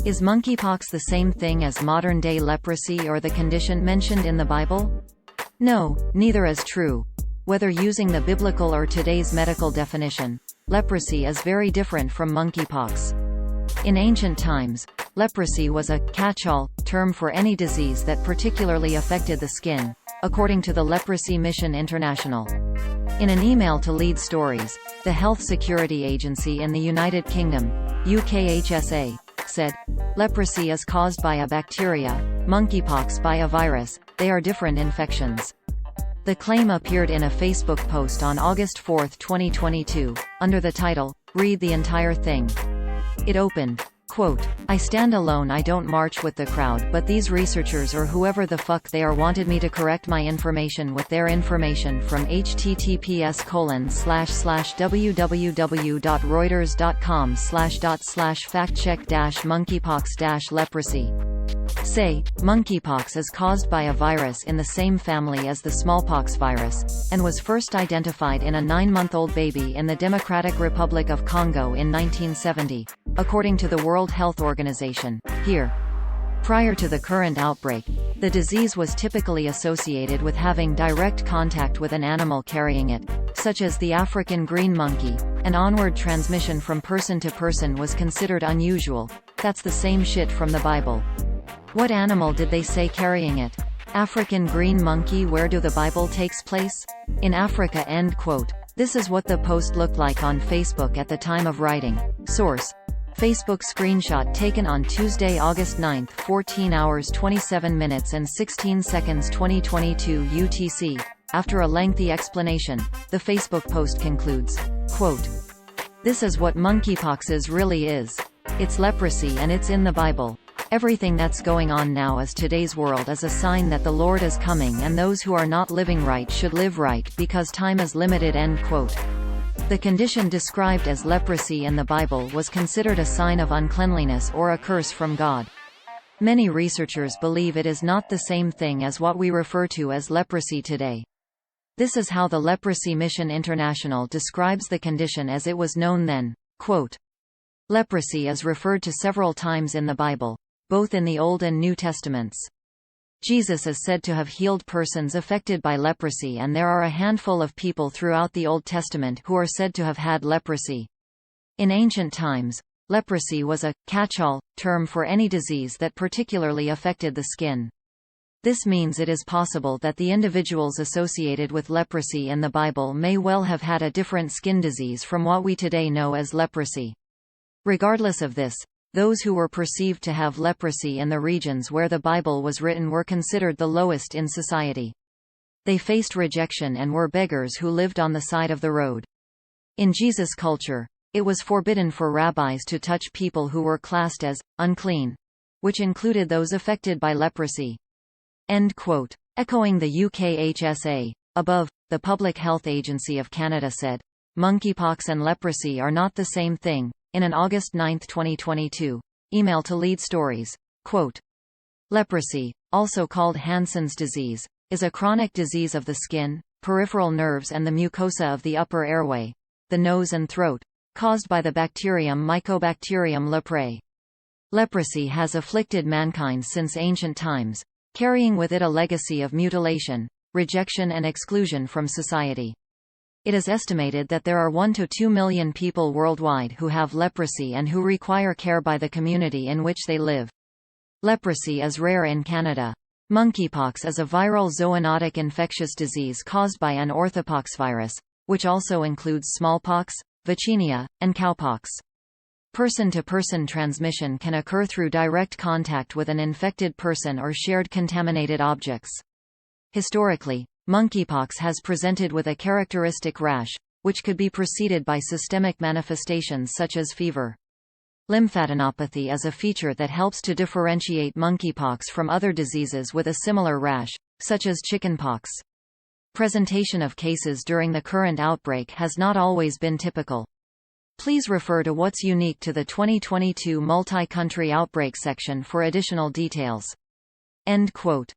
Is monkeypox the same thing as modern-day leprosy or the condition mentioned in the Bible? No, neither is true. Whether using the biblical or today's medical definition, leprosy is very different from monkeypox. In ancient times, leprosy was a catch-all term for any disease that particularly affected the skin, according to the Leprosy Mission International. In an email to Lead Stories, the Health Security Agency in the United Kingdom, UKHSA, said, "Leprosy is caused by a bacteria, monkeypox by a virus, they are different infections." The claim appeared in a Facebook post on August 4, 2022, under the title, "Read the entire thing." It opened, quote, "I stand alone, I don't march with the crowd, but these researchers or whoever the fuck they are wanted me to correct my information with their information from https://www.reuters.com/factcheck-monkeypox-leprosy. Say, monkeypox is caused by a virus in the same family as the smallpox virus, and was first identified in a 9-month-old baby in the Democratic Republic of Congo in 1970, according to the World Health Organization. Here, prior to the current outbreak, the disease was typically associated with having direct contact with an animal carrying it, such as the African green monkey, and onward transmission from person to person was considered unusual. That's the same shit from the Bible. What animal did they say carrying it? African green monkey? Where do the Bible takes place? In Africa. End quote. This is what the post looked like on Facebook at the time of writing. Source: Facebook screenshot taken on Tuesday, August 9, 14 hours 27 minutes and 16 seconds 2022 UTC. After a lengthy explanation, the Facebook post concludes, quote, "This is what monkeypox really is. It's leprosy and it's in the Bible. Everything that's going on now is today's world is a sign that the Lord is coming and those who are not living right should live right because time is limited." End quote. The condition described as leprosy in the Bible was considered a sign of uncleanliness or a curse from God. Many researchers believe it is not the same thing as what we refer to as leprosy today. This is how the Leprosy Mission International describes the condition as it was known then. Quote, "Leprosy is referred to several times in the Bible, both in the Old and New Testaments. Jesus is said to have healed persons affected by leprosy, and there are a handful of people throughout the Old Testament who are said to have had leprosy. In ancient times, leprosy was a catch-all term for any disease that particularly affected the skin. This means it is possible that the individuals associated with leprosy in the Bible may well have had a different skin disease from what we today know as leprosy. Regardless of this, those who were perceived to have leprosy in the regions where the Bible was written were considered the lowest in society. They faced rejection and were beggars who lived on the side of the road. In Jesus' culture, it was forbidden for rabbis to touch people who were classed as unclean, which included those affected by leprosy. End quote. Echoing the UKHSA above, the Public Health Agency of Canada said, "Monkeypox and leprosy are not the same thing." In an August 9, 2022, email to Lead Stories, quote, "Leprosy, also called Hansen's disease, is a chronic disease of the skin, peripheral nerves and the mucosa of the upper airway, the nose and throat, caused by the bacterium Mycobacterium leprae. Leprosy has afflicted mankind since ancient times, carrying with it a legacy of mutilation, rejection and exclusion from society. It is estimated that there are 1 to 2 million people worldwide who have leprosy and who require care by the community in which they live. Leprosy is rare in Canada. Monkeypox is a viral zoonotic infectious disease caused by an orthopox virus, which also includes smallpox, vaccinia, and cowpox. Person-to-person transmission can occur through direct contact with an infected person or shared contaminated objects. Historically, monkeypox has presented with a characteristic rash, which could be preceded by systemic manifestations such as fever. Lymphadenopathy is a feature that helps to differentiate monkeypox from other diseases with a similar rash, such as chickenpox. Presentation of cases during the current outbreak has not always been typical. Please refer to what's unique to the 2022 multi-country outbreak section for additional details. End quote.